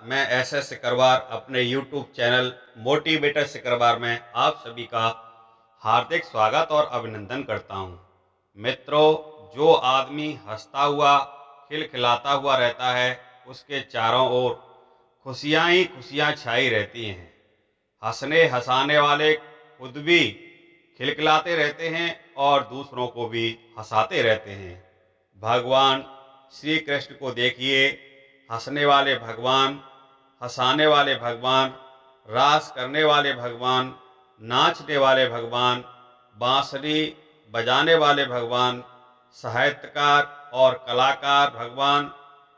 मैं एसएस सिकरवार अपने YouTube channel motivator Sikarwar में आप सभी का हार्दिक स्वागत और अभिनंदन करता हूं। मित्रों, जो आदमी हंसता हुआ खिलखिलाता हुआ रहता है उसके चारों ओर खुशियां ही खुशियां छाई रहती हैं। हंसने हंसाने वाले खुद भी खिलखिलाते रहते हैं और दूसरों को भी हंसाते रहते हैं। भगवान श्री कृष्ण को देखिए, हंसने वाले भगवान, हंसाने वाले भगवान, रास करने वाले भगवान, नाचने वाले भगवान, बांसुरी बजाने वाले भगवान, साहित्यकार और कलाकार भगवान,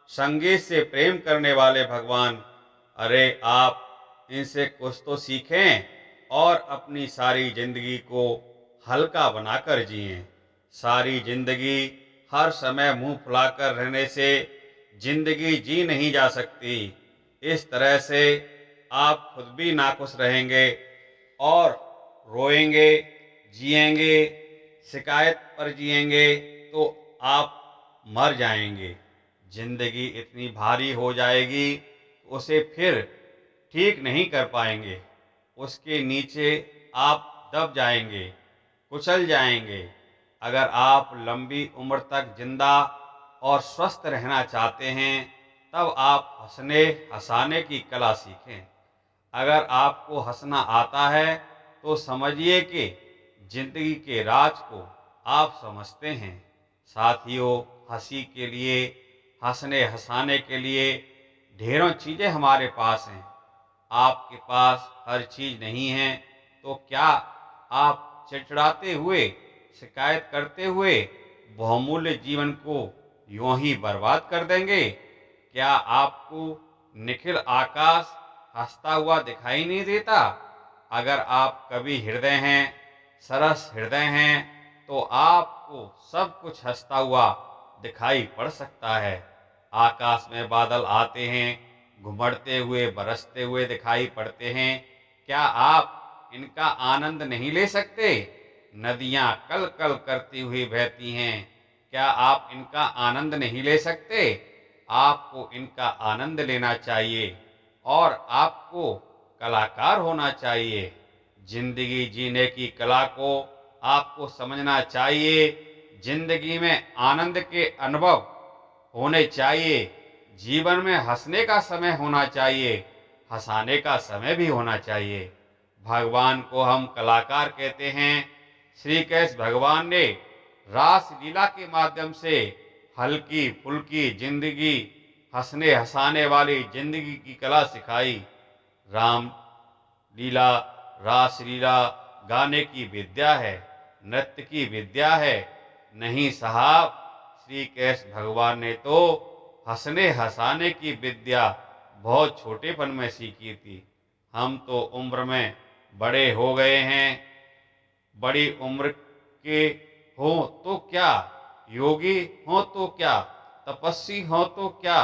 संगीत से प्रेम करने वाले भगवान। अरे आप इनसे कुछ तो सीखें और अपनी सारी जिंदगी को हल्का बनाकर जिएं। सारी जिंदगी हर समय मुंह फुलाकर रहने से जिंदगी जी नहीं जा सकती। इस तरह से आप खुद भी नाखुश रहेंगे और रोएंगे, जिएंगे, शिकायत पर जिएंगे तो आप मर जाएंगे। जिंदगी इतनी भारी हो जाएगी उसे फिर ठीक नहीं कर पाएंगे। उसके नीचे आप दब जाएंगे, कुचल जाएंगे। अगर आप लंबी उम्र तक जिंदा और स्वस्थ रहना चाहते हैं तब आप हंसने हंसाने की कला सीखें। अगर आपको हंसना आता है तो समझिए कि जिंदगी के राज को आप समझते हैं। साथियों, हंसी के लिए, हंसने हंसाने के लिए ढेरों चीजें हमारे पास हैं। आपके पास हर चीज नहीं है तो क्या आप चिड़चिड़ाते हुए, शिकायत करते हुए बहुमूल्य जीवन को यूं ही बर्बाद कर देंगे? क्या आपको निखिल आकाश हंसता हुआ दिखाई नहीं देता? अगर आप कवि हृदय हैं, सरस हृदय हैं, तो आपको सब कुछ हंसता हुआ दिखाई पड़ सकता है। आकाश में बादल आते हैं, घुमड़ते हुए, बरसते हुए दिखाई पड़ते हैं। क्या आप इनका आनंद नहीं ले सकते? नदियां कल कल करती हुई बहती हैं। क्या आप इनका आनंद नहीं ले सकते? आपको इनका आनंद लेना चाहिए और आपको कलाकार होना चाहिए। जिंदगी जीने की कला को आपको समझना चाहिए। जिंदगी में आनंद के अनुभव होने चाहिए। जीवन में हंसने का समय होना चाहिए, हंसाने का समय भी होना चाहिए। भगवान को हम कलाकार कहते हैं। श्री कृष्ण भगवान ने रास लीला के माध्यम से हल्की फुल्की जिंदगी, हंसने हंसाने वाली जिंदगी की कला सिखाई। राम लीला, रास लीला गाने की विद्या है, नृत्य की विद्या है। नहीं साहब, श्री कृष्ण भगवान ने तो हंसने हंसाने की विद्या बहुत छोटेपन में सीखी थी। हम तो उम्र में बड़े हो गए हैं। बड़ी उम्र के हो तो क्या, योगी हो तो क्या, तपस्वी हो तो क्या,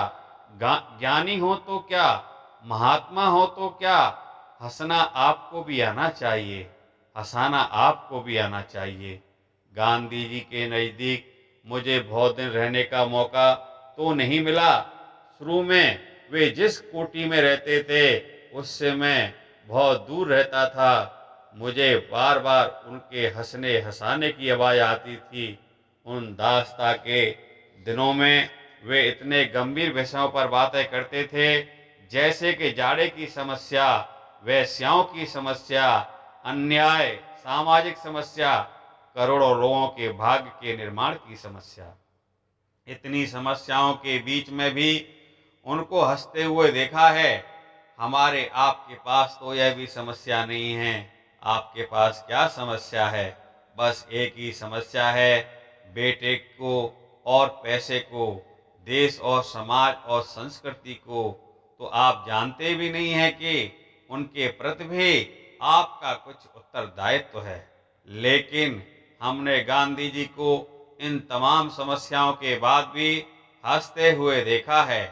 ज्ञानी हो तो क्या, महात्मा हो तो क्या, हंसना आपको भी आना चाहिए, हंसाना आपको भी आना चाहिए। गांधी जी के नज़दीक मुझे बहुत दिन रहने का मौका तो नहीं मिला। शुरू में वे जिस कोठी में रहते थे उससे मैं बहुत दूर रहता था। मुझे बार बार उनके हंसने हंसाने की आवाज़ आती थी। उन दास्ता के दिनों में वे इतने गंभीर विषयों पर बातें करते थे, जैसे कि जाड़े की समस्या, वेश्याओं की समस्या, अन्याय, सामाजिक समस्या, करोड़ों लोगों के भाग्य के निर्माण की समस्या। इतनी समस्याओं के बीच में भी उनको हंसते हुए देखा है। हमारे आपके पास तो यह भी समस्या नहीं है। आपके पास क्या समस्या है? बस एक ही समस्या है, बेटे को और पैसे को, देश और समाज और संस्कृति को। तो आप जानते भी नहीं हैं कि उनके प्रति भी आपका कुछ उत्तरदायित्व है। लेकिन हमने गांधी जी को इन तमाम समस्याओं के बाद भी हंसते हुए देखा है।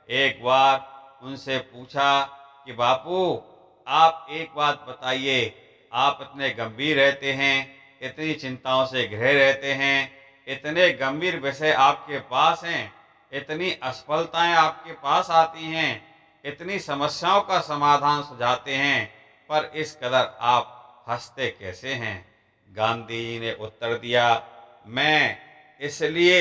एक बार उनसे पूछा कि बापू, आप एक बात बताइए, आप इतने गंभीर रहते हैं, इतनी चिंताओं से घिरे रहते हैं, इतने गंभीर विषय आपके पास हैं, इतनी असफलताएं आपके पास आती हैं, इतनी समस्याओं का समाधान सुझाते हैं, पर इस कदर आप हंसते कैसे हैं? गांधी जी ने उत्तर दिया, मैं इसलिए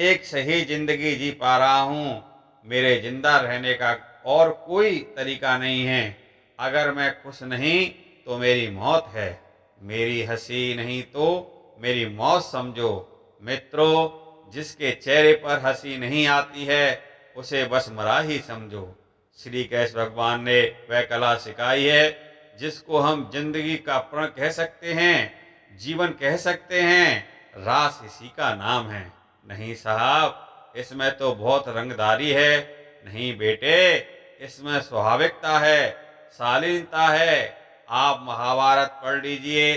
एक सही जिंदगी जी पा रहा हूँ। मेरे जिंदा रहने का और कोई तरीका नहीं है। अगर मैं खुश नहीं तो मेरी मौत है, मेरी हंसी नहीं तो मेरी मौत समझो। मित्रों, जिसके चेहरे पर हंसी नहीं आती है उसे बस मरा ही समझो। श्री कृष्ण भगवान ने वह कला सिखाई है जिसको हम जिंदगी का प्रण कह सकते हैं, जीवन कह सकते हैं। रास इसी का नाम है। नहीं साहब, इसमें तो बहुत रंगदारी है। नहीं बेटे, इसमें स्वाभाविकता है, शालीनता है। आप महाभारत पढ़ लीजिए,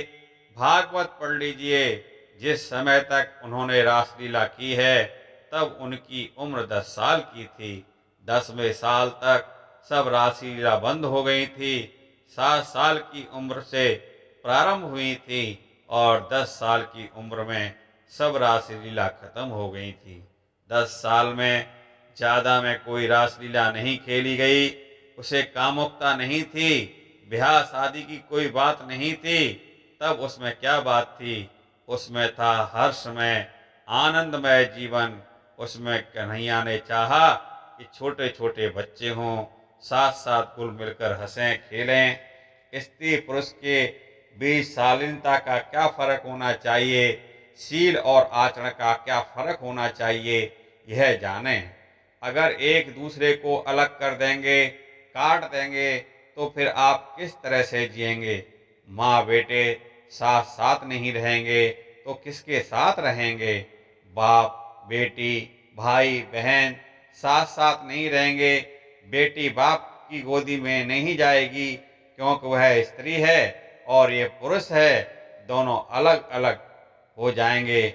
भागवत पढ़ लीजिए। जिस समय तक उन्होंने रासलीला की है तब उनकी उम्र 10 साल की थी। 10वें साल तक सब रासलीला बंद हो गई थी। 7 साल की उम्र से प्रारंभ हुई थी और 10 साल की उम्र में सब रासलीला खत्म हो गई थी। 10 साल में ज्यादा में कोई रासलीला नहीं खेली गई। उसे कामुकता नहीं थी, ब्याह शादी की कोई बात नहीं थी। तब उसमें क्या बात थी? उसमें था हर्षमय आनंदमय जीवन। उसमें कन्हैया ने चाहा कि छोटे छोटे बच्चे हों, साथ साथ घुल मिलकर हंसें खेलें। स्त्री पुरुष के बीच शालीनता का क्या फर्क होना चाहिए, शील और आचरण का क्या फर्क होना चाहिए, यह जानें। अगर एक दूसरे को अलग कर देंगे, काट देंगे, तो फिर आप किस तरह से जिएंगे? माँ बेटे साथ साथ नहीं रहेंगे तो किसके साथ रहेंगे? बाप बेटी भाई बहन साथ साथ नहीं रहेंगे। बेटी बाप की गोदी में नहीं जाएगी क्योंकि वह स्त्री है और ये पुरुष है। दोनों अलग अलग हो जाएंगे।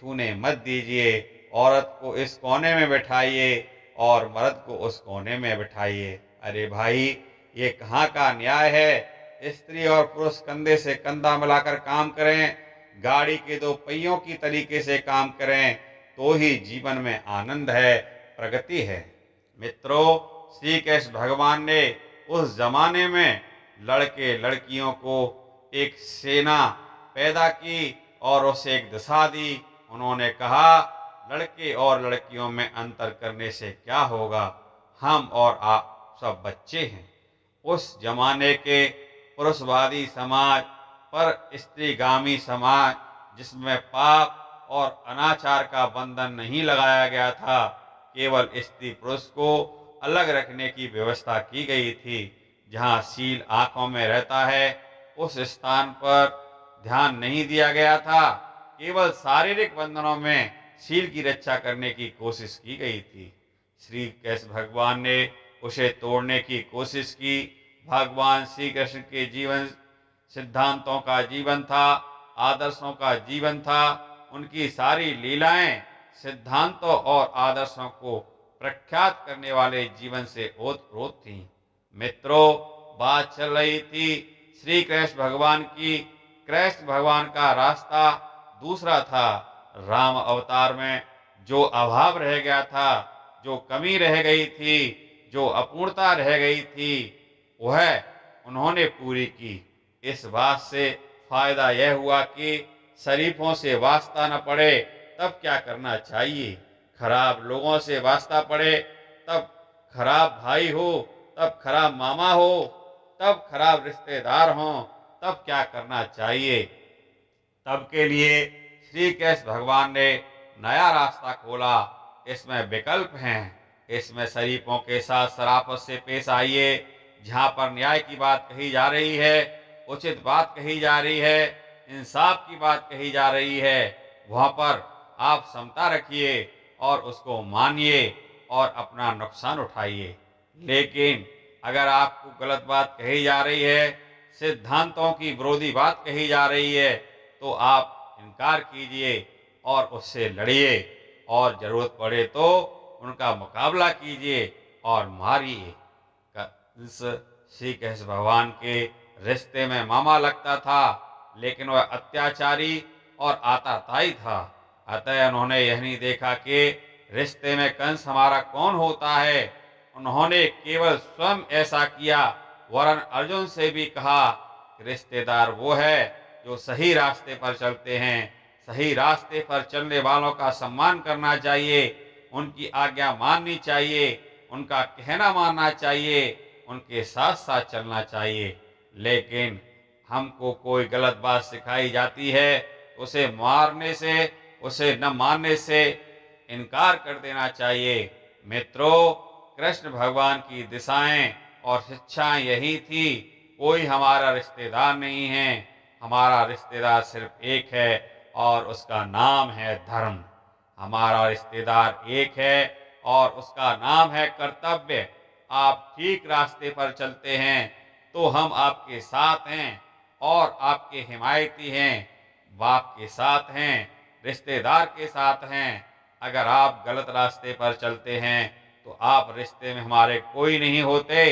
छूने मत दीजिए। औरत को इस कोने में बैठाइए और मर्द को उस कोने में बैठाइए। अरे भाई, ये कहाँ का न्याय है? स्त्री और पुरुष कंधे से कंधा मिलाकर काम करें, गाड़ी के दो पहियों की तरीके से काम करें, तो ही जीवन में आनंद है, प्रगति है। मित्रों, श्री कृष्ण भगवान ने उस जमाने में लड़के लड़कियों को एक सेना पैदा की और उसे एक दिशा दी। उन्होंने कहा, लड़के और लड़कियों में अंतर करने से क्या होगा? हम और आप सब बच्चे हैं। उस जमाने के पुरुषवादी समाज पर स्त्रीगामी समाज, जिसमें पाप और अनाचार का बंधन नहीं लगाया गया था, केवल स्त्री पुरुष को अलग रखने की व्यवस्था की गई थी। जहाँ शील आंखों में रहता है उस स्थान पर ध्यान नहीं दिया गया था। केवल शारीरिक बंधनों में शील की रक्षा करने की कोशिश की गई थी। श्री कृष्ण भगवान ने उसे तोड़ने की कोशिश की। भगवान श्री कृष्ण के जीवन सिद्धांतों का जीवन था, आदर्शों का जीवन था। उनकी सारी लीलाएं सिद्धांतों और आदर्शों को प्रख्यात करने वाले जीवन से ओतप्रोत थीं। मित्रों, बात चल रही थी श्री कृष्ण भगवान की। कृष्ण भगवान का रास्ता दूसरा था। राम अवतार में जो अभाव रह गया था, जो कमी रह गई थी, जो अपूर्णता रह गई थी, वह उन्होंने पूरी की। इस बात से फायदा यह हुआ कि शरीफों से वास्ता न पड़े तब क्या करना चाहिए, खराब लोगों से वास्ता पड़े तब खराब भाई हो, तब खराब मामा हो, तब खराब रिश्तेदार हों, तब क्या करना चाहिए। तब के लिए श्री कृष्ण भगवान ने नया रास्ता खोला। इसमें विकल्प हैं। इसमें शरीफों के साथ शराफत से पेश आइए। जहाँ पर न्याय की बात कही जा रही है, उचित बात कही जा रही है, इंसाफ की बात कही जा रही है, वहाँ पर आप समता रखिए और उसको मानिए और अपना नुकसान उठाइए। लेकिन अगर आपको गलत बात कही जा रही है, सिद्धांतों की विरोधी बात कही जा रही है, तो आप इनकार कीजिए और उससे लड़िए और जरूरत पड़े तो उनका मुकाबला कीजिए और मारिए। कंस श्री कृष्ण भगवान के रिश्ते में मामा लगता था, लेकिन वह अत्याचारी और आताताई था। अतः उन्होंने यह नहीं देखा कि रिश्ते में कंस हमारा कौन होता है। उन्होंने केवल स्वयं ऐसा किया, वरन अर्जुन से भी कहा कि रिश्तेदार वो है जो सही रास्ते पर चलते हैं। सही रास्ते पर चलने वालों का सम्मान करना चाहिए, उनकी आज्ञा माननी चाहिए, उनका कहना मानना चाहिए, उनके साथ साथ चलना चाहिए। लेकिन हमको कोई गलत बात सिखाई जाती है, उसे मारने से, उसे न मानने से इनकार कर देना चाहिए। मित्रों, कृष्ण भगवान की दिशाएं और शिक्षाएं यही थी। कोई हमारा रिश्तेदार नहीं है, हमारा रिश्तेदार सिर्फ एक है और उसका नाम है धर्म। हमारा रिश्तेदार एक है और उसका नाम है कर्तव्य। आप ठीक रास्ते पर चलते हैं तो हम आपके साथ हैं और आपके हिमायती हैं, बाप के साथ हैं, रिश्तेदार के साथ हैं। अगर आप गलत रास्ते पर चलते हैं तो आप रिश्ते में हमारे कोई नहीं होते।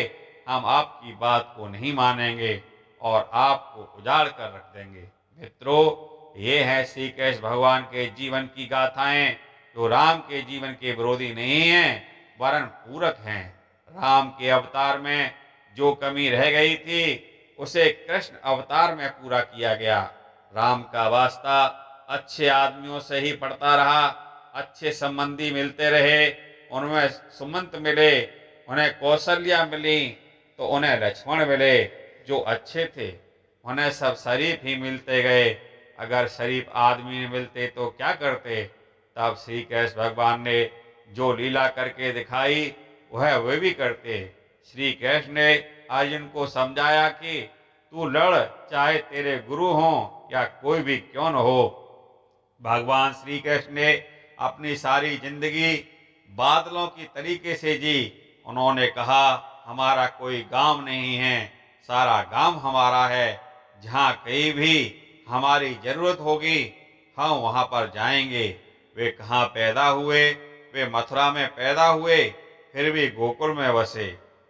हम आपकी बात को नहीं मानेंगे और आपको उजाड़ कर रख देंगे। मित्रों, ये है श्री कृष्ण भगवान के जीवन की गाथाएं, जो राम के जीवन के विरोधी नहीं हैं, वरन पूरक हैं। राम के अवतार में जो कमी रह गई थी, उसे कृष्ण अवतार में पूरा किया गया। राम का वास्ता अच्छे आदमियों से ही पड़ता रहा, अच्छे संबंधी मिलते रहे, उनमें सुमंत मिले, उन्हें कौशल्या मिली तो उन्हें लक्ष्मण मिले जो अच्छे थे। उन्हें सब शरीफ ही मिलते गए। अगर शरीफ आदमी मिलते तो क्या करते? तब श्री कृष्ण भगवान ने जो लीला करके दिखाई वह वे भी करते। श्री कृष्ण ने अर्जुन को समझाया कि तू लड़, चाहे तेरे गुरु हों या कोई भी क्यों न हो। भगवान श्री कृष्ण ने अपनी सारी जिंदगी बादलों की तरीके से जी। उन्होंने कहा, हमारा कोई गांव नहीं है, सारा गांव हमारा है। जहाँ कहीं भी हमारी जरूरत होगी हम वहां पर जाएंगे। वे कहाँ पैदा हुए? वे मथुरा में पैदा हुए, फिर भी गोकुल में बसे।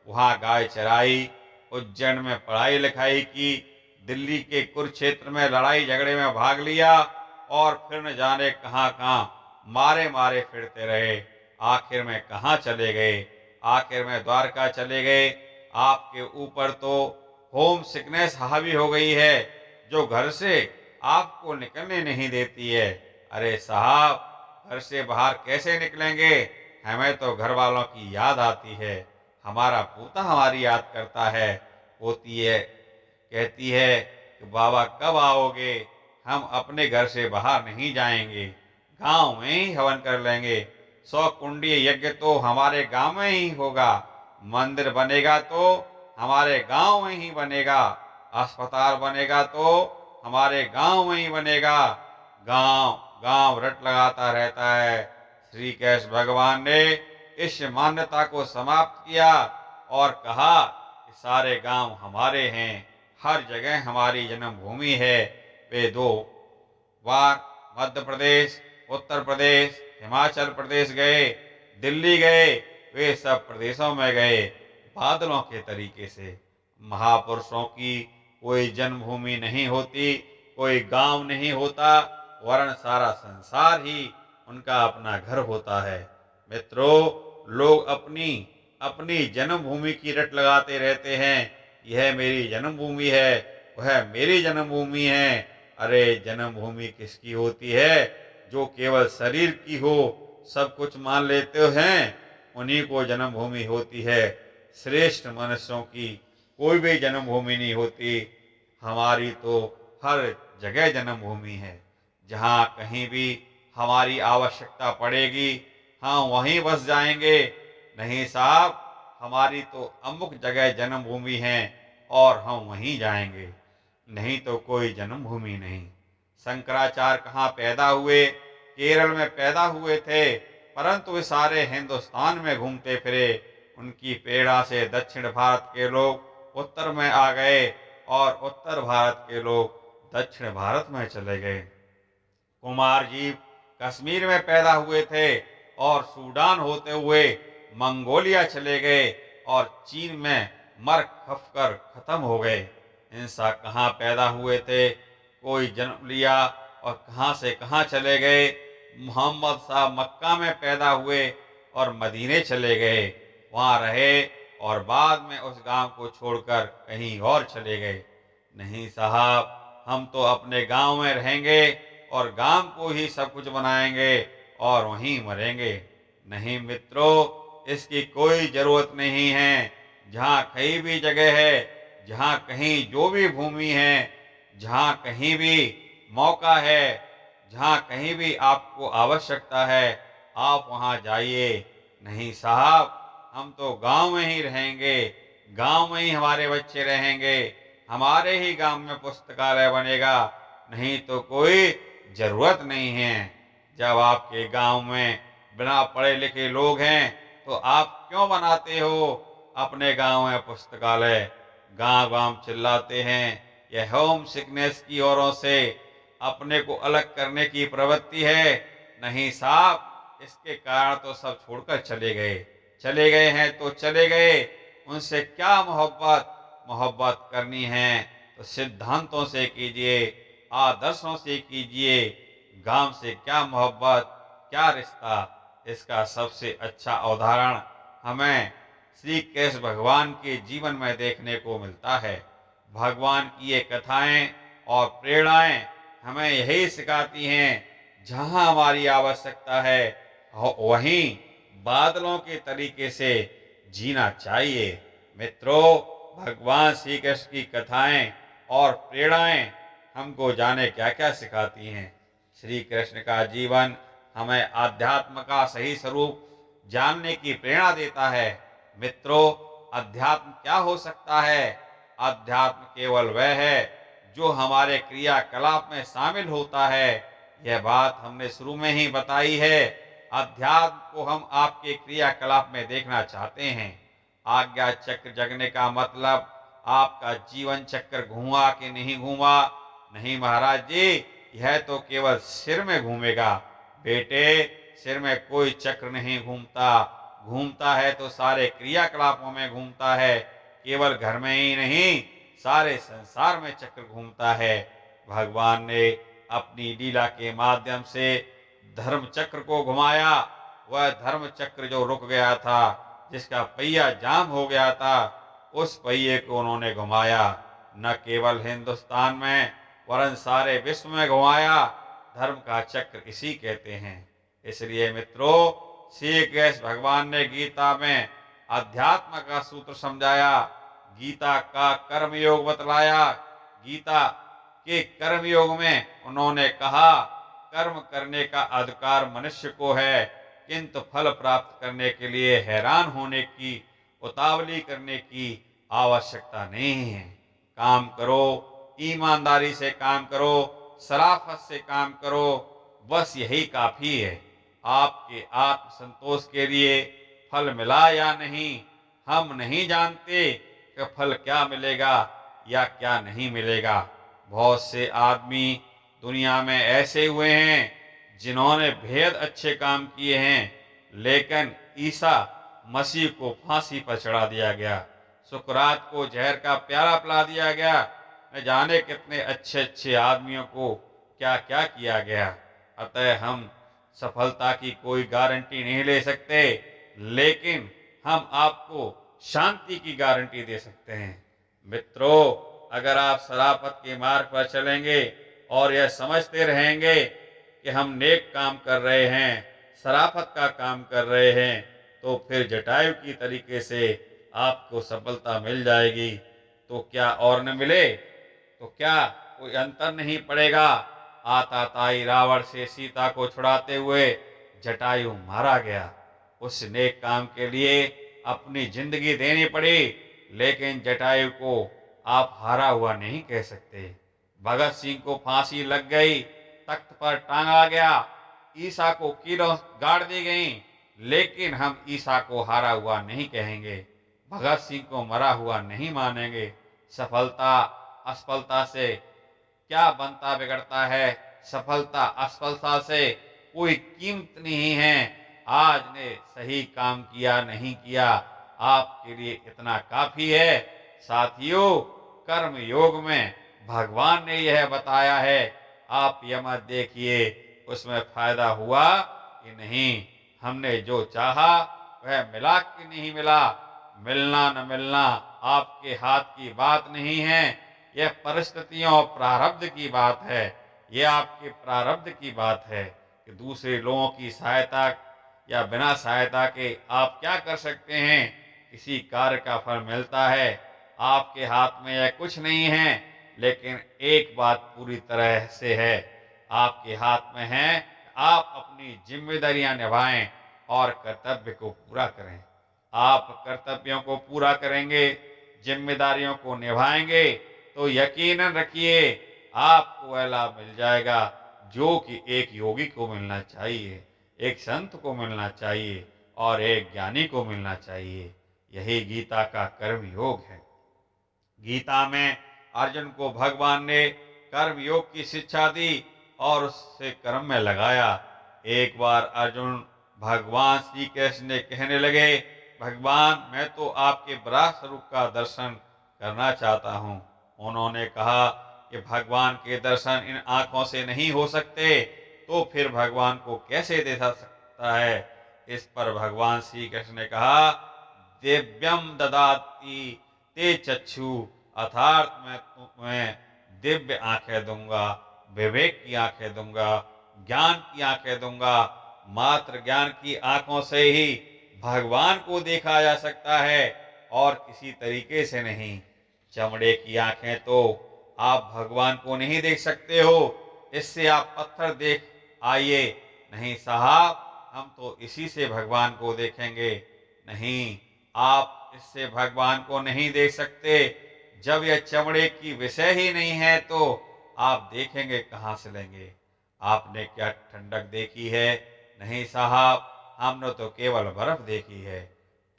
वहां गाय चराई, उज्जैन में पढ़ाई लिखाई की, दिल्ली के कुरुक्षेत्र में लड़ाई झगड़े में भाग लिया और फिर न जाने कहाँ कहाँ मारे मारे फिरते रहे। आखिर में कहाँ चले गए? आखिर में द्वारका चले गए। आपके ऊपर तो होम सिकनेस हावी हो गई है, जो घर से आपको निकलने नहीं देती है। अरे साहब, घर से बाहर कैसे निकलेंगे? हमें तो घर वालों की याद आती है। हमारा पोता हमारी याद करता है। पोती है, कहती है कि बाबा कब आओगे? हम अपने घर से बाहर नहीं जाएंगे, गांव में ही हवन कर लेंगे। 100 कुंडीय यज्ञ तो हमारे गांव में ही होगा। मंदिर बनेगा तो हमारे गांव में ही बनेगा। अस्पताल बनेगा तो हमारे गांव में ही बनेगा। गांव गांव रट लगाता रहता है। श्री कृष्ण भगवान ने इस मान्यता को समाप्त किया और कहा कि सारे गांव हमारे हैं, हर जगह हमारी जन्मभूमि है। वे 2 बार मध्य प्रदेश, उत्तर प्रदेश, हिमाचल प्रदेश गए, दिल्ली गए, वे सब प्रदेशों में गए बादलों के तरीके से। महापुरुषों की कोई जन्मभूमि नहीं होती, कोई गांव नहीं होता, वरन सारा संसार ही उनका अपना घर होता है। मित्रों, लोग अपनी अपनी जन्मभूमि की रट लगाते रहते हैं। यह मेरी जन्मभूमि है, वह मेरी जन्मभूमि है। अरे जन्मभूमि किसकी होती है? जो केवल शरीर की हो, सब कुछ मान लेते हैं, उन्हीं को जन्मभूमि होती है। श्रेष्ठ मनुष्यों की कोई भी जन्मभूमि नहीं होती। हमारी तो हर जगह जन्मभूमि है। जहाँ कहीं भी हमारी आवश्यकता पड़ेगी हम वहीं बस जाएंगे। नहीं साहब, हमारी तो अमुक जगह जन्मभूमि है और हम वहीं जाएंगे, नहीं तो कोई जन्मभूमि नहीं। शंकराचार्य कहाँ पैदा हुए? केरल में पैदा हुए थे, परंतु वे सारे हिंदुस्तान में घूमते फिरे। उनकी प्रेरणा से दक्षिण भारत के लोग उत्तर में आ गए और उत्तर भारत के लोग दक्षिण भारत में चले गए। कुमार जी कश्मीर में पैदा हुए थे और सूडान होते हुए मंगोलिया चले गए और चीन में मर खप कर खत्म हो गए। हिंसा कहाँ पैदा हुए थे? कोई जन्म लिया और कहाँ से कहाँ चले गए। मोहम्मद साहब मक्का में पैदा हुए और मदीने चले गए। वहां रहे और बाद में उस गांव को छोड़कर कहीं और चले गए। नहीं साहब, हम तो अपने गांव में रहेंगे और गांव को ही सब कुछ बनाएंगे और वहीं मरेंगे। नहीं मित्रों, इसकी कोई जरूरत नहीं है। जहां कहीं भी जगह है, जहां कहीं जो भी भूमि है, जहां कहीं भी मौका है, जहां कहीं भी आपको आवश्यकता है, आप वहां जाइए। नहीं साहब, हम तो गांव में ही रहेंगे, गांव में ही हमारे बच्चे रहेंगे, हमारे ही गांव में पुस्तकालय बनेगा। नहीं तो कोई जरूरत नहीं है। जब आपके गांव में बिना पढ़े लिखे लोग हैं तो आप क्यों बनाते हो अपने गांव में पुस्तकालय? गांव गांव चिल्लाते हैं। यह होम सिकनेस की ओरों से अपने को अलग करने की प्रवृत्ति है। नहीं साहब, इसके कारण तो सब छोड़कर चले गए हैं तो चले गए। उनसे क्या मोहब्बत मोहब्बत करनी है तो सिद्धांतों से कीजिए, आदर्शों से कीजिए। गांव से क्या मोहब्बत, क्या रिश्ता। इसका सबसे अच्छा उदाहरण हमें श्री कृष्ण भगवान के जीवन में देखने को मिलता है। भगवान की ये कथाएं और प्रेरणाएं हमें यही सिखाती हैं, जहां हमारी आवश्यकता है वहीं बादलों के तरीके से जीना चाहिए। मित्रों, भगवान श्री कृष्ण की कथाएं और प्रेरणाएं हमको जाने क्या क्या सिखाती हैं। श्री कृष्ण का जीवन हमें अध्यात्म का सही स्वरूप जानने की प्रेरणा देता है। मित्रों, अध्यात्म क्या हो सकता है? अध्यात्म केवल वह है जो हमारे क्रियाकलाप में शामिल होता है। यह बात हमने शुरू में ही बताई है। अध्यात्म को हम आपके क्रियाकलाप में देखना चाहते हैं। आज्ञा चक्र जगने का मतलब आपका जीवन चक्र घूमा कि नहीं घूमा? नहीं महाराज जी, यह तो केवल सिर में घूमेगा। बेटे, सिर में कोई चक्र नहीं घूमता। घूमता है तो सारे क्रियाकलापों में घूमता है। केवल घर में ही नहीं, सारे संसार में चक्र घूमता है। भगवान ने अपनी लीला के माध्यम से धर्म चक्र को घुमाया। वह धर्म चक्र जो रुक गया था, जिसका पहिया जाम हो गया था, उस पहिए को उन्होंने घुमाया। न केवल हिंदुस्तान में वरन सारे विश्व में घुमाया। धर्म का चक्र इसी कहते हैं। इसलिए मित्रों, श्री कृष्ण भगवान ने गीता में अध्यात्म का सूत्र समझाया, गीता का कर्मयोग बतलाया। गीता के कर्मयोग में उन्होंने कहा, कर्म करने का अधिकार मनुष्य को है, किंतु फल प्राप्त करने के लिए हैरान होने की, उतावली करने की आवश्यकता नहीं है। काम करो, ईमानदारी से काम करो, शराफत से काम करो, बस यही काफी है। आपके आत्मसंतोष के लिए फल मिला या नहीं, हम नहीं जानते कि फल क्या मिलेगा या क्या नहीं मिलेगा। बहुत से आदमी दुनिया में ऐसे हुए हैं जिन्होंने बेहद अच्छे काम किए हैं, लेकिन ईसा मसीह को फांसी पर चढ़ा दिया गया, सुकरात को जहर का प्याला पिला दिया गया, न जाने कितने अच्छे अच्छे आदमियों को क्या क्या किया गया। अतः हम सफलता की कोई गारंटी नहीं ले सकते, लेकिन हम आपको शांति की गारंटी दे सकते हैं। मित्रों, अगर आप शराफत के मार्ग पर चलेंगे और यह समझते रहेंगे कि हम नेक काम कर रहे हैं, शराफत का काम कर रहे हैं, तो फिर जटायु की तरीके से आपको सफलता मिल जाएगी। तो क्या और न मिले? तो क्या कोई अंतर नहीं पड़ेगा? आताताई रावण से सीता को छुड़ाते हुए जटायु मारा गया। उस नेक काम के लिए अपनी जिंदगी देनी पड़ी, लेकिन जटायु को आप हारा हुआ नहीं कह सकते। भगत सिंह को फांसी लग गई, तख्त पर टांगा गया, ईसा को कीलों गाड़ दी गई, लेकिन हम ईसा को हारा हुआ नहीं कहेंगे, भगत सिंह को मरा हुआ नहीं मानेंगे। सफलता असफलता से क्या बनता बिगड़ता है? सफलता असफलता से कोई कीमत नहीं है। आज ने सही काम किया नहीं किया, आपके लिए इतना काफी है। साथियों, कर्म योग में भगवान ने यह बताया है, आप यह मत देखिए उसमें फायदा हुआ कि नहीं, हमने जो चाहा वह मिला कि नहीं मिला, मिलना न मिलना आपके हाथ की बात नहीं है, यह परिस्थितियों और प्रारब्ध की बात है। यह आपके प्रारब्ध की बात है कि दूसरे लोगों की सहायता या बिना सहायता के आप क्या कर सकते हैं। किसी कार्य का फल मिलता है, आपके हाथ में यह कुछ नहीं है, लेकिन एक बात पूरी तरह से है, आपके हाथ में है, आप अपनी जिम्मेदारियां निभाएं और कर्तव्य को पूरा करें। आप कर्तव्यों को पूरा करेंगे, जिम्मेदारियों को निभाएंगे, तो यकीनन रखिए आपको वह लाभ मिल जाएगा जो कि एक योगी को मिलना चाहिए, एक संत को मिलना चाहिए और एक ज्ञानी को मिलना चाहिए। यही गीता का कर्म योग है। गीता में अर्जुन को भगवान ने कर्म योग की शिक्षा दी और उससे कर्म में लगाया। एक बार अर्जुन भगवान श्री कृष्ण ने कहने लगे, भगवान मैं तो आपके बराह स्वरूप का दर्शन करना चाहता हूँ। उन्होंने कहा कि भगवान के दर्शन इन आंखों से नहीं हो सकते, तो फिर भगवान को कैसे देखा सकता है। इस पर भगवान श्री कृष्ण ने कहा, दिव्यम ददाति ते चक्षु, अर्थात मैं तुम्हें दिव्य आंखें दूंगा, विवेक की आंखें दूंगा, ज्ञान की आंखें दूंगा। मात्र ज्ञान की आंखों से ही भगवान को देखा जा सकता है और किसी तरीके से नहीं। चमड़े की आंखें तो आप भगवान को नहीं देख सकते हो, इससे आप पत्थर देख आइए। नहीं साहब, हम तो इसी से भगवान को देखेंगे। नहीं, आप इससे भगवान को नहीं देख सकते। जब यह चमड़े की विषय ही नहीं है तो आप देखेंगे कहाँ से लेंगे। आपने क्या ठंडक देखी है? नहीं साहब, हमने तो केवल बर्फ देखी है।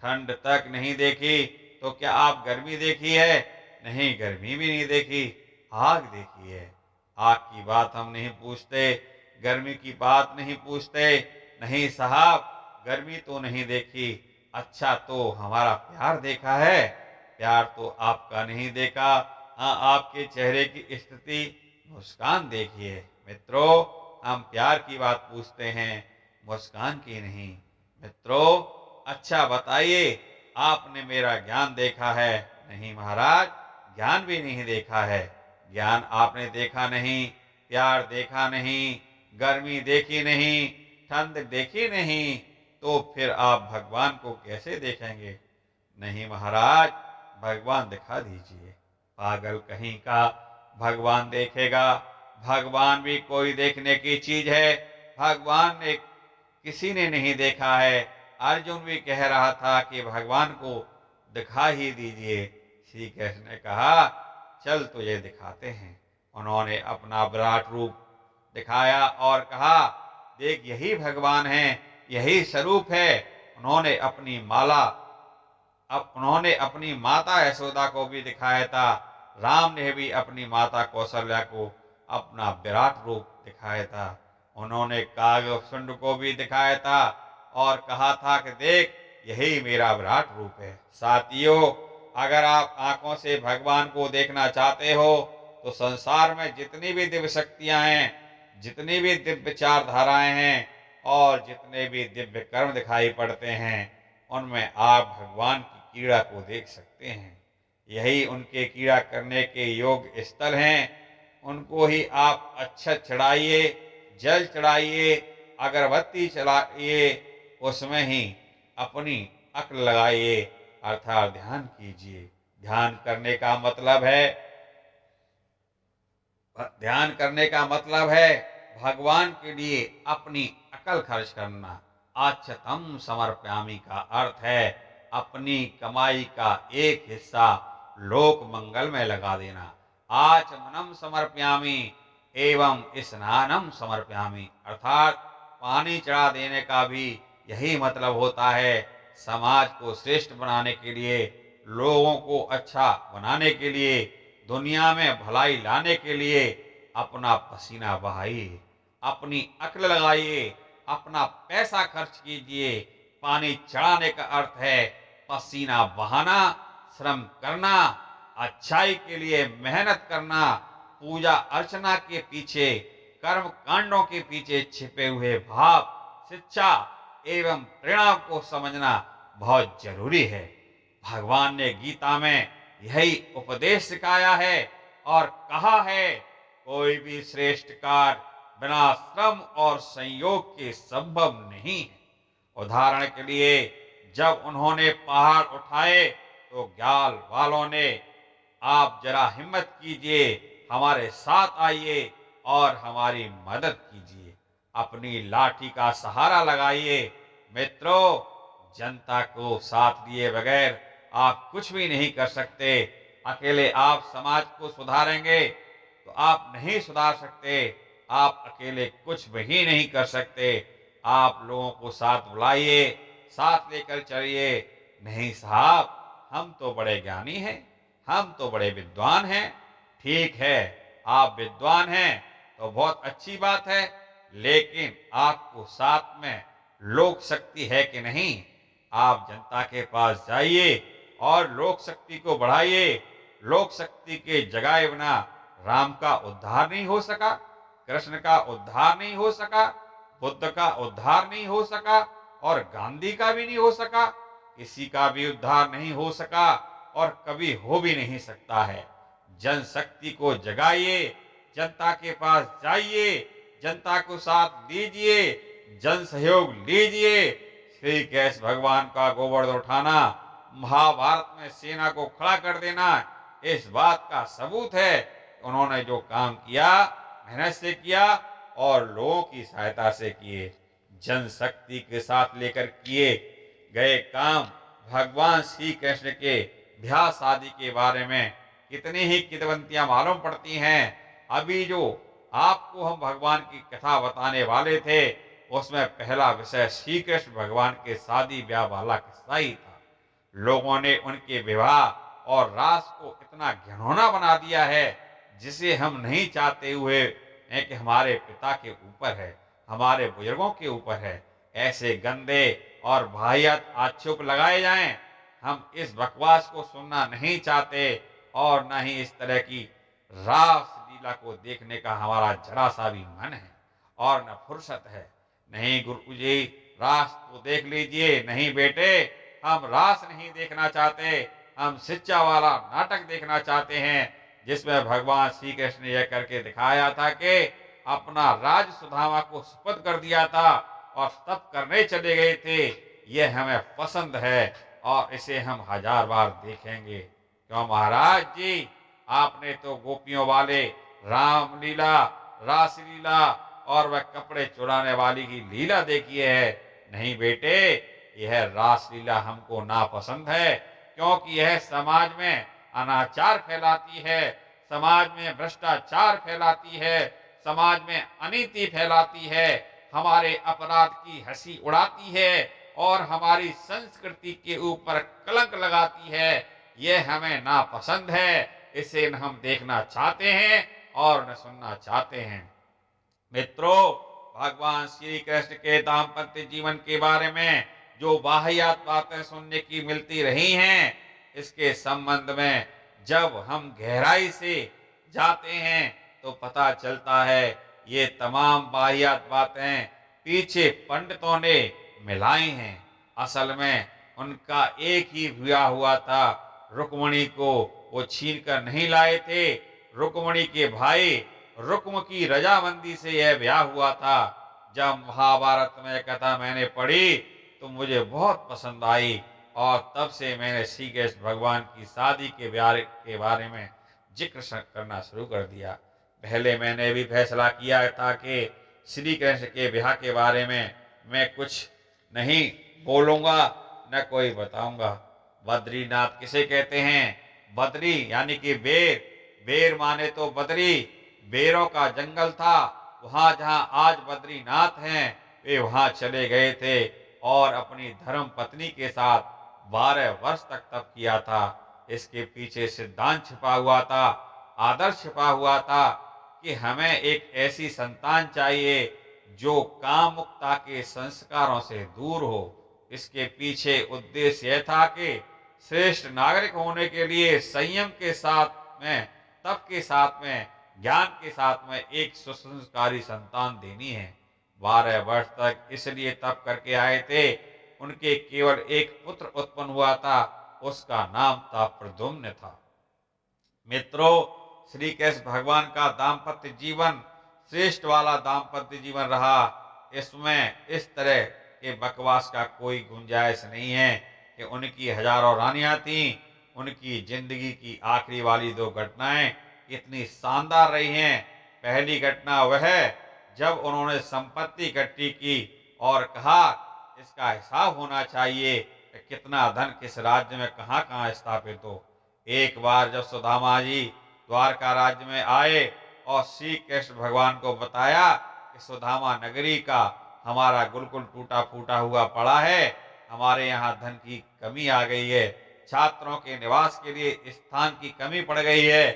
ठंड तक नहीं देखी तो क्या आप गर्मी देखी है? नहीं, गर्मी भी नहीं देखी। आग देखी है। आग की बात हम नहीं पूछते, गर्मी की बात नहीं पूछते। नहीं साहब, गर्मी तो नहीं देखी। अच्छा, तो हमारा प्यार देखा है? प्यार तो आपका नहीं देखा। हाँ, आपके चेहरे की स्थिति, मुस्कान देखिए। मित्रों, हम प्यार की बात पूछते हैं, मुस्कान की नहीं। मित्रों, अच्छा बताइए, आपने मेरा ज्ञान देखा है? नहीं महाराज, ज्ञान भी नहीं देखा है। ज्ञान आपने देखा नहीं, प्यार देखा नहीं, गर्मी देखी नहीं, ठंड देखी नहीं, तो फिर आप भगवान को कैसे देखेंगे? नहीं महाराज, भगवान दिखा दीजिए। पागल कहीं का, भगवान देखेगा? भगवान भी कोई देखने की चीज है। भगवान ने किसी ने नहीं देखा है। अर्जुन भी कह रहा था कि भगवान को दिखा ही दीजिए। श्री कृष्ण ने कहा, चल तुझे दिखाते हैं। उन्होंने अपना विराट रूप दिखाया और कहा, देख यही भगवान है, यही स्वरूप है। उन्होंने अपनी माता यशोदा को भी दिखाया था। राम ने भी अपनी माता कौशल्या को अपना विराट रूप दिखाया था। उन्होंने कागभुंड को भी दिखाया था और कहा था कि देख यही मेरा विराट रूप है। साथियों, अगर आप आंखों से भगवान को देखना चाहते हो तो संसार में जितनी भी दिव्य शक्तियां हैं, जितनी भी दिव्य विचारधाराएं हैं और जितने भी दिव्य कर्म दिखाई पड़ते हैं, उनमें आप भगवान की क्रीड़ा को देख सकते हैं। यही उनके क्रीड़ा करने के योग्य स्थल हैं। उनको ही आप अक्षत चढ़ाइए, जल चढ़ाइए, अगरबत्ती चढ़ाइए, उसमें ही अपनी अक्ल लगाइए, अर्थात ध्यान कीजिए। ध्यान करने का मतलब है भगवान के लिए अपनी अकल खर्च करना। आच्छतम समर्प्यामि का अर्थ है अपनी कमाई का एक हिस्सा लोक मंगल में लगा देना। आचमनम समर्प्यामि एवं स्नानम समर्प्यामि, अर्थात पानी चढ़ा देने का भी यही मतलब होता है। समाज को श्रेष्ठ बनाने के लिए, लोगों को अच्छा बनाने के लिए, दुनिया में भलाई लाने के लिए अपना पसीना बहाइए, अपनी अक्ल लगाइए, अपना पैसा खर्च कीजिए। पानी चढ़ाने का अर्थ है पसीना बहाना, श्रम करना, अच्छाई के लिए मेहनत करना, पूजा अर्चना के पीछे, कर्म कांडों के पीछे छिपे हुए भाव, शिक्षा एवं प्रेरणा को समझना, बहुत जरूरी है। भगवान ने गीता में यही उपदेश सिखाया है और कहा है, कोई भी श्रेष्ठ कार्य बिना श्रम और संयोग के संभव नहीं है। उदाहरण के लिए, जब उन्होंने पहाड़ उठाए तो ग्याल वालों ने, आप जरा हिम्मत कीजिए, हमारे साथ आइए और हमारी मदद कीजिए, अपनी लाठी का सहारा लगाइए। मित्रों, जनता को साथ लिए बगैर आप कुछ भी नहीं कर सकते। अकेले आप समाज को सुधारेंगे तो आप नहीं सुधार सकते। आप अकेले कुछ भी नहीं कर सकते। आप लोगों को साथ बुलाइए, साथ लेकर चलिए। नहीं साहब, हम तो बड़े ज्ञानी हैं, हम तो बड़े विद्वान हैं। ठीक है, आप विद्वान हैं तो बहुत अच्छी बात है, लेकिन आपको साथ में लोक शक्ति है कि नहीं? आप जनता के पास जाइए और लोक शक्ति को बढ़ाइए। लोक शक्ति के जगाए बिना राम का उद्धार नहीं हो सका, कृष्ण का उद्धार नहीं हो सका, बुद्ध का उद्धार नहीं हो सका और गांधी का भी नहीं हो सका। किसी का भी उद्धार नहीं हो सका और कभी हो भी नहीं सकता है। जनशक्ति को जगाइए, जनता के पास जाइए, जनता को साथ लीजिए, जन सहयोग लीजिए। श्री कृष्ण भगवान का गोवर्धन उठाना, महाभारत में सेना को खड़ा कर देना, इस बात का सबूत है। उन्होंने जो काम किया मेहनत से किया और लोगों की सहायता से किए, जनशक्ति के साथ लेकर किए गए काम। भगवान श्री कृष्ण के ब्याह शादी के बारे में कितनी ही किंवदंतियां मालूम पड़ती हैं। अभी जो आपको हम भगवान की कथा बताने वाले थे, उसमें पहला विषय श्री कृष्ण भगवान के शादी ब्याह वाला किस्सा ही था। लोगों ने उनके विवाह और रास को इतना घिनौना बना दिया है, जिसे हम नहीं चाहते हुए हैं कि हमारे पिता के ऊपर है, हमारे बुजुर्गों के ऊपर है। ऐसे गंदे और वाहियात आक्षेप लगाए जाएं, हम इस बकवास को सुनना नहीं चाहते और न ही इस तरह की रास लीला को देखने का हमारा जरा सा भी मन है और न फुर्सत है। नहीं गुरु जी, रास तो देख लीजिए। नहीं बेटे, हम रास नहीं देखना चाहते, हम शिक्षा वाला नाटक देखना चाहते हैं, जिसमें भगवान श्री कृष्ण ने यह करके दिखाया था कि अपना राज सुदामा को सुपुर्द कर दिया था और तप करने चले गए थे। यह हमें पसंद है और इसे हम 1000 बार देखेंगे। क्यों महाराज जी, आपने तो गोपियों वाले रामलीला, रासलीला और वह कपड़े चुराने वाली की लीला देखी है। नहीं बेटे, यह रासलीला हमको नापसंद है, क्योंकि यह समाज में अनाचार फैलाती है, समाज में भ्रष्टाचार फैलाती है, समाज में अनीति फैलाती है, हमारे अपराध की हंसी उड़ाती है और हमारी संस्कृति के ऊपर कलंक लगाती है। यह हमें नापसंद है, इसे न हम देखना चाहते हैं और न सुनना चाहते हैं। मित्रों, भगवान श्री कृष्ण के दाम्पत्य जीवन के बारे में जो वाहियात बातें सुनने की मिलती रही हैं, इसके संबंध में जब हम गहराई से जाते हैं तो पता चलता है ये तमाम वाहियात बातें पीछे पंडितों ने मिलाई हैं। असल में उनका एक ही ब्याह हुआ था। रुक्मिणी को वो छीन कर नहीं लाए थे। रुक्मिणी के भाई रुक्म की रजामंदी से यह ब्याह हुआ था। जब महाभारत में कथा मैंने पढ़ी तो मुझे बहुत पसंद आई और तब से मैंने श्री कृष्ण भगवान की शादी के बारे में जिक्र करना शुरू कर दिया। पहले मैंने भी फैसला किया था कि श्री कृष्ण के ब्याह के बारे में मैं कुछ नहीं बोलूंगा, न कोई बताऊंगा। बद्रीनाथ किसे कहते हैं? बद्री यानी कि बेर, बेर माने तो बद्री, बेरों का जंगल था। वहां जहां आज बद्रीनाथ हैं, वे वहां चले गए थे और अपनी धर्म पत्नी के साथ 12 वर्ष तक तप किया था। इसके पीछे सिद्धांत छिपा हुआ था, आदर्श छिपा हुआ था कि हमें एक ऐसी संतान चाहिए जो कामुकता के संस्कारों से दूर हो। इसके पीछे उद्देश्य यह था कि श्रेष्ठ नागरिक होने के लिए संयम के साथ में, तप के साथ में, ज्ञान के साथ में एक सुसंस्कारी संतान देनी है। 12 वर्ष तक इसलिए तप करके आए थे उनके केवल एक पुत्र उत्पन्न हुआ था, उसका नाम था प्रद्युम्न था। मित्रों, श्री कृष्ण भगवान का दाम्पत्य जीवन श्रेष्ठ वाला दाम्पत्य जीवन रहा। इसमें इस तरह के बकवास का कोई गुंजाइश नहीं है कि उनकी हजारों रानियां थीं। उनकी जिंदगी की आखिरी वाली दो घटनाएं इतनी शानदार रही हैं। पहली घटना वह जब उन्होंने संपत्ति इकट्ठी की और कहा इसका हिसाब होना चाहिए कि कितना धन किस राज्य में कहाँ कहाँ स्थापित हो। एक बार जब सुदामा जी द्वारका राज्य में आए और श्री कृष्ण भगवान को बताया कि सुदामा नगरी का हमारा गुरुकुल टूटा फूटा हुआ पड़ा है, हमारे यहाँ धन की कमी आ गई है, छात्रों के निवास के लिए स्थान की कमी पड़ गई है,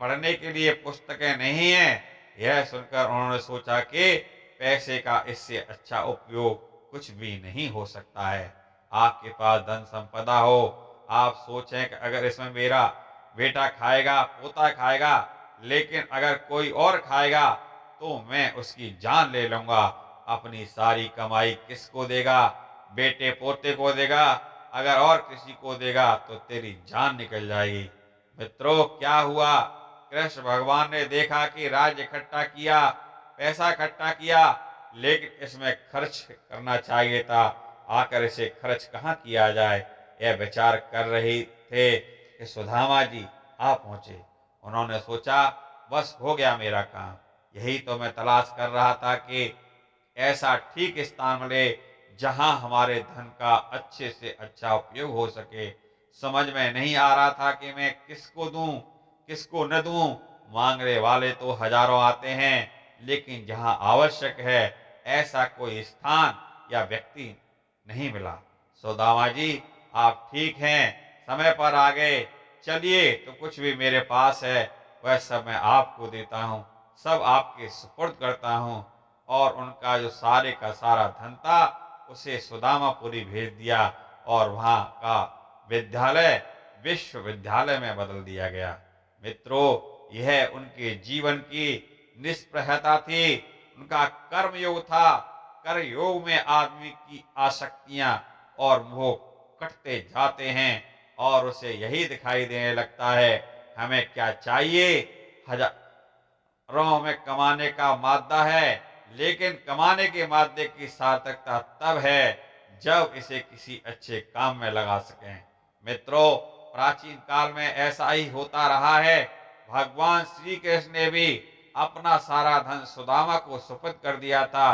पढ़ने के लिए पुस्तकें नहीं है। यह सुनकर उन्होंने सोचा कि पैसे का इससे अच्छा उपयोग कुछ भी नहीं हो सकता है। आपके पास धन संपदा हो, आप सोचें कि अगर इसमें मेरा बेटा खाएगा, पोता खाएगा, लेकिन अगर कोई और खाएगा तो मैं उसकी जान ले लूंगा। अपनी सारी कमाई किसको देगा? बेटे पोते को देगा। अगर और किसी को देगा तो तेरी जान निकल जाएगी। मित्रों, क्या हुआ? कृष्ण भगवान ने देखा कि राज्य इकट्ठा किया, पैसा इकट्ठा किया, लेकिन इसमें खर्च करना चाहिए था। आकर इसे खर्च कहाँ किया जाए, यह विचार कर रही थे कि सुदामा जी आ पहुंचे। उन्होंने सोचा बस हो गया मेरा काम। यही तो मैं तलाश कर रहा था कि ऐसा ठीक स्थान मिले जहां हमारे धन का अच्छे से अच्छा उपयोग हो सके। समझ में नहीं आ रहा था कि मैं किसको दूं, किसको न दूं। मांगने वाले तो हजारों आते हैं, लेकिन जहां आवश्यक है ऐसा कोई स्थान या व्यक्ति नहीं मिला। सुदामा जी, आप ठीक हैं, समय पर आ गए। चलिए, तो कुछ भी मेरे पास है वह सब मैं आपको देता हूँ, सब आपके सुपुर्द करता हूँ। और उनका जो सारे का सारा धन था उसे सुदामापुरी भेज दिया और वहां का विद्यालय विश्वविद्यालय में बदल दिया गया। मित्रों, यह उनके जीवन की निष्प्रहता थी, उनका कर्मयोग था। कर्मयोग में आदमी की आसक्तियां और मोह कटते जाते हैं और उसे यही दिखाई देने लगता है हमें क्या चाहिए। हजारों में कमाने का मादा है, लेकिन कमाने के मादे की सार्थकता तब है जब इसे किसी अच्छे काम में लगा सकें। मित्रों, प्राचीन काल में ऐसा ही होता रहा है। भगवान श्री कृष्ण ने भी अपना सारा धन सुदामा को सुपुर्द कर दिया था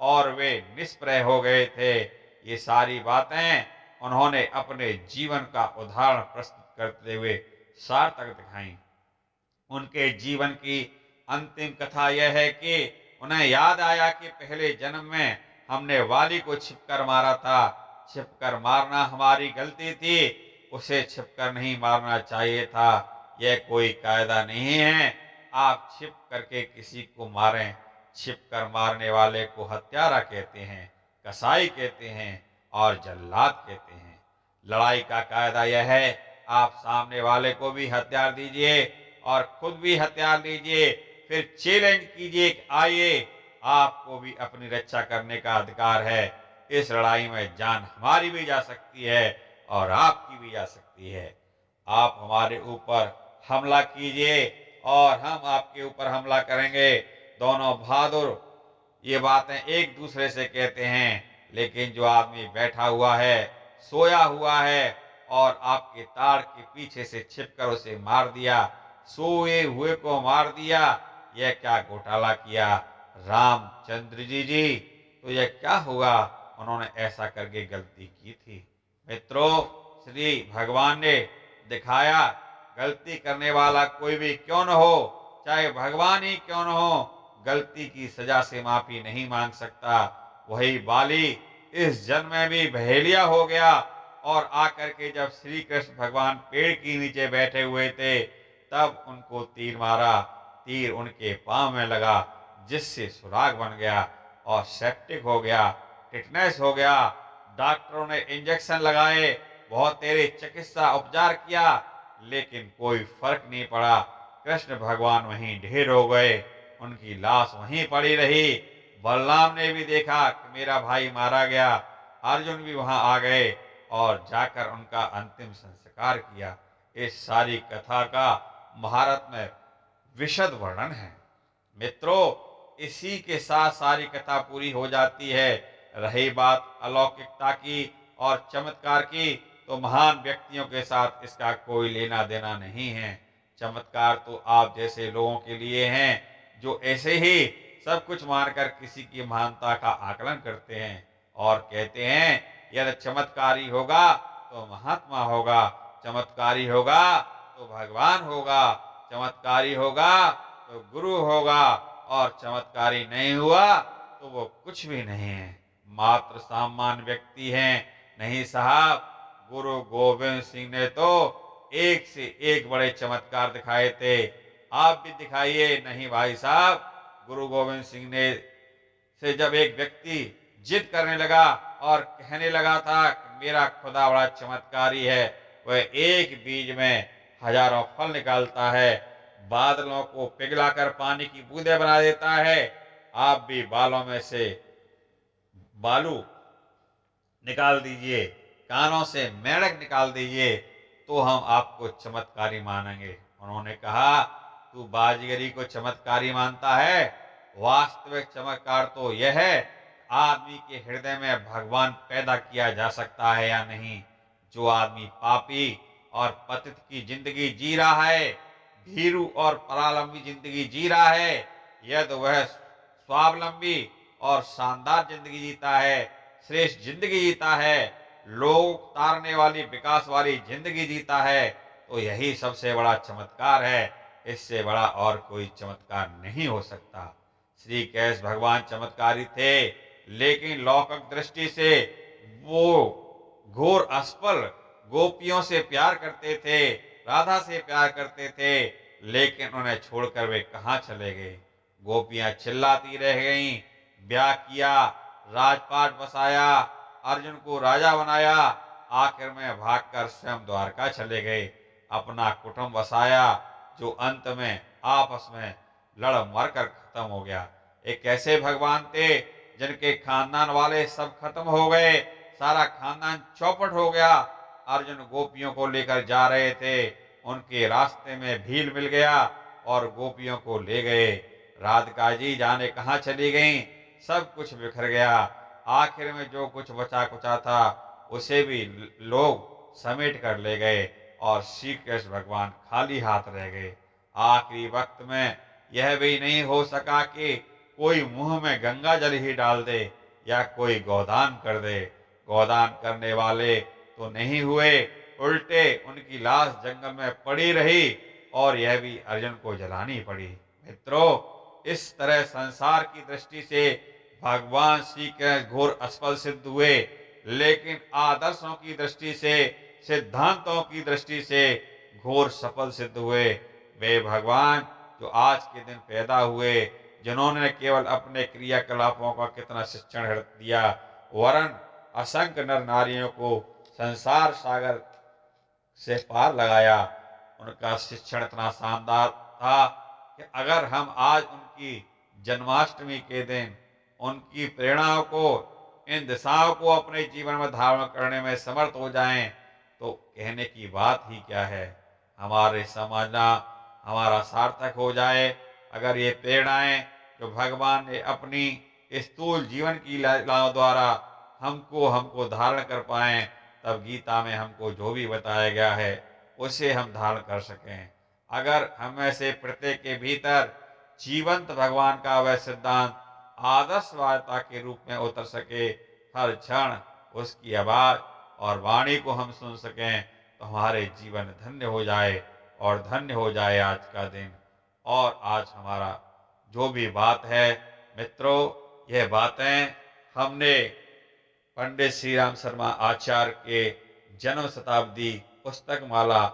और वे निष्प्रह हो गए थे। ये सारी बातें उन्होंने अपने जीवन का उदाहरण प्रस्तुत करते हुए सार्थक दिखाई। उनके जीवन की अंतिम कथा यह है कि उन्हें याद आया कि पहले जन्म में हमने वाली को छिपकर मारा था। छिपकर मारना हमारी गलती थी, उसे छिपकर नहीं मारना चाहिए था। यह कोई कायदा नहीं है आप छिप करके किसी को मारें। छिपकर मारने वाले को हत्यारा कहते हैं, कसाई कहते हैं और जल्लाद कहते हैं। लड़ाई का कायदा यह है आप सामने वाले को भी हथियार दीजिए और खुद भी हथियार लीजिए, फिर चैलेंज कीजिए कि आइए, आपको भी अपनी रक्षा करने का अधिकार है। इस लड़ाई में जान हमारी भी जा सकती है और आपकी भी जा सकती है। आप हमारे ऊपर हमला कीजिए और हम आपके ऊपर हमला करेंगे। दोनों बहादुर ये बातें एक दूसरे से कहते हैं, लेकिन जो आदमी बैठा हुआ है, सोया हुआ है और आपके ताड़ के पीछे से छिपकर उसे मार दिया, सोए हुए को मार दिया, यह क्या घोटाला किया रामचंद्र जी। तो यह क्या हुआ? उन्होंने ऐसा करके गलती की थी। मित्रों, श्री भगवान ने दिखाया गलती करने वाला कोई भी क्यों न हो, चाहे भगवान ही क्यों न हो, गलती की सजा से माफी नहीं मांग सकता। वही बाली इस जन्म में भी बहेलिया हो गया और आकर के जब श्री कृष्ण भगवान पेड़ के नीचे बैठे हुए थे तब उनको तीर मारा। तीर उनके पांव में लगा, जिससे सुराग बन गया और सेप्टिक हो गया, टिटनेस हो गया। डॉक्टरों ने इंजेक्शन लगाए, बहुत तेरे चिकित्सा उपचार किया, लेकिन कोई फर्क नहीं पड़ा। कृष्ण भगवान वहीं ढेर हो गए, उनकी लाश वहीं पड़ी रही। बलराम ने भी देखा कि मेरा भाई मारा गया। अर्जुन भी वहां आ गए और जाकर उनका अंतिम संस्कार किया। इस सारी कथा का महाभारत में विशद वर्णन है। मित्रों, इसी के साथ सारी कथा पूरी हो जाती है। रही बात अलौकिकता की और चमत्कार की, तो महान व्यक्तियों के साथ इसका कोई लेना देना नहीं है। चमत्कार तो आप जैसे लोगों के लिए हैं, जो ऐसे ही सब कुछ मानकर किसी की महानता का आकलन करते हैं और कहते हैं यदि चमत्कारी होगा तो महात्मा होगा, चमत्कारी होगा तो भगवान होगा, चमत्कारी होगा तो गुरु होगा, और चमत्कारी नहीं हुआ तो वो कुछ भी नहीं है, मात्र सामान्य व्यक्ति हैं। नहीं साहब, गुरु गोविंद सिंह ने तो एक से एक बड़े चमत्कार दिखाए थे। आप भी दिखाइए। नहीं भाई साहब, गुरु गोविंद सिंह ने से जब एक व्यक्ति जिद करने लगा और कहने लगा था कि मेरा खुदा बड़ा चमत्कारी है, वह एक बीज में हजारों फल निकालता है, बादलों को पिघलाकर पानी की बूंदें बना देता है, आप भी बालों में से बालू निकाल दीजिए, कानों से मेंढक निकाल दीजिए, तो हम आपको चमत्कारी मानेंगे। उन्होंने कहा, तू बाजीगरी को चमत्कारी मानता है? वास्तविक चमत्कार तो यह है आदमी के हृदय में भगवान पैदा किया जा सकता है या नहीं। जो आदमी पापी और पतित की जिंदगी जी रहा है, भीरू और परालंबी जिंदगी जी रहा है, यदि वह स्वावलंबी और शानदार जिंदगी जीता है, श्रेष्ठ जिंदगी जीता है, लोग तारने वाली विकास वाली जिंदगी जीता है, तो यही सबसे बड़ा चमत्कार है। इससे बड़ा और कोई चमत्कार नहीं हो सकता। श्री कृष्ण भगवान चमत्कारी थे, लेकिन लौकिक दृष्टि से वो घोर असफल गोपियों से प्यार करते थे, राधा से प्यार करते थे, लेकिन उन्हें छोड़कर वे कहां चले गए। गोपियां चिल्लाती रह गईं, ब्याह किया, राजपाट बसाया, अर्जुन को राजा बनाया, आखिर में भागकर स्वयं द्वारका चले गए, अपना कुटुंब बसाया, जो अंत में आपस में लड़ मरकर खत्म हो गया। एक ऐसे भगवान थे जिनके खानदान वाले सब खत्म हो गए, सारा खानदान चौपट हो गया। अर्जुन गोपियों को लेकर जा रहे थे, उनके रास्ते में भील मिल गया और गोपियों को ले गए। राधिका जी जाने कहां चली गईं, सब कुछ बिखर गया। आखिर में जो कुछ बचा कुचा था उसे भी लोग समेट कर ले गए और श्री कृष्ण भगवान खाली हाथ रह गए। आखिरी वक्त में यह भी नहीं हो सका कि कोई मुंह में गंगा जल ही डाल दे या कोई गोदान कर दे। गोदान करने वाले तो नहीं हुए, उल्टे उनकी लाश जंगल में पड़ी रही और यह भी अर्जुन को जलानी पड़ी। मित्रों, इस तरह संसार की दृष्टि से भगवान श्री कृष्ण घोर असफल सिद्ध हुए, लेकिन आदर्शों की दृष्टि से, सिद्धांतों की दृष्टि से घोर सफल सिद्ध हुए। वे भगवान जो आज के दिन पैदा हुए, जिन्होंने केवल अपने क्रियाकलापों का कितना शिक्षण दिया, वरन असंख्य नर नारियों को संसार सागर से पार लगाया। उनका शिक्षण इतना शानदार था कि अगर हम आज उनकी जन्माष्टमी के दिन उनकी प्रेरणाओं को, इन दिशाओं को अपने जीवन में धारण करने में समर्थ हो जाएं, तो कहने की बात ही क्या है। हमारे समझना हमारा सार्थक हो जाए। अगर ये प्रेरणाएं जो भगवान ने अपनी स्थूल जीवन की लीलाओं द्वारा हमको धारण कर पाए, तब गीता में हमको जो भी बताया गया है उसे हम धारण कर सकें। अगर हम में से प्रत्येक के भीतर जीवंत भगवान का वह सिद्धांत आदर्शवादिता के रूप में उतर सके, हर क्षण उसकी आवाज और वाणी को हम सुन सकें, तो हमारे जीवन धन्य हो जाए और धन्य हो जाए आज का दिन। और आज हमारा जो भी बात है मित्रों, यह बातें हमने पंडित श्री राम शर्मा आचार्य के जन्म शताब्दी पुस्तक माला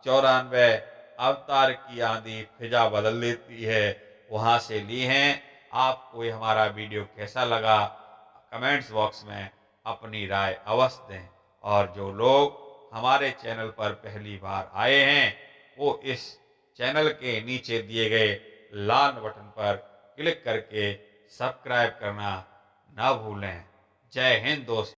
94 अवतार की आंधी फिजा बदल देती है, वहां से ली हैं। आपको ये हमारा वीडियो कैसा लगा, कमेंट्स बॉक्स में अपनी राय अवश्य दें। और जो लोग हमारे चैनल पर पहली बार आए हैं, वो इस चैनल के नीचे दिए गए लाल बटन पर क्लिक करके सब्सक्राइब करना ना भूलें। जय हिंद दोस्तों।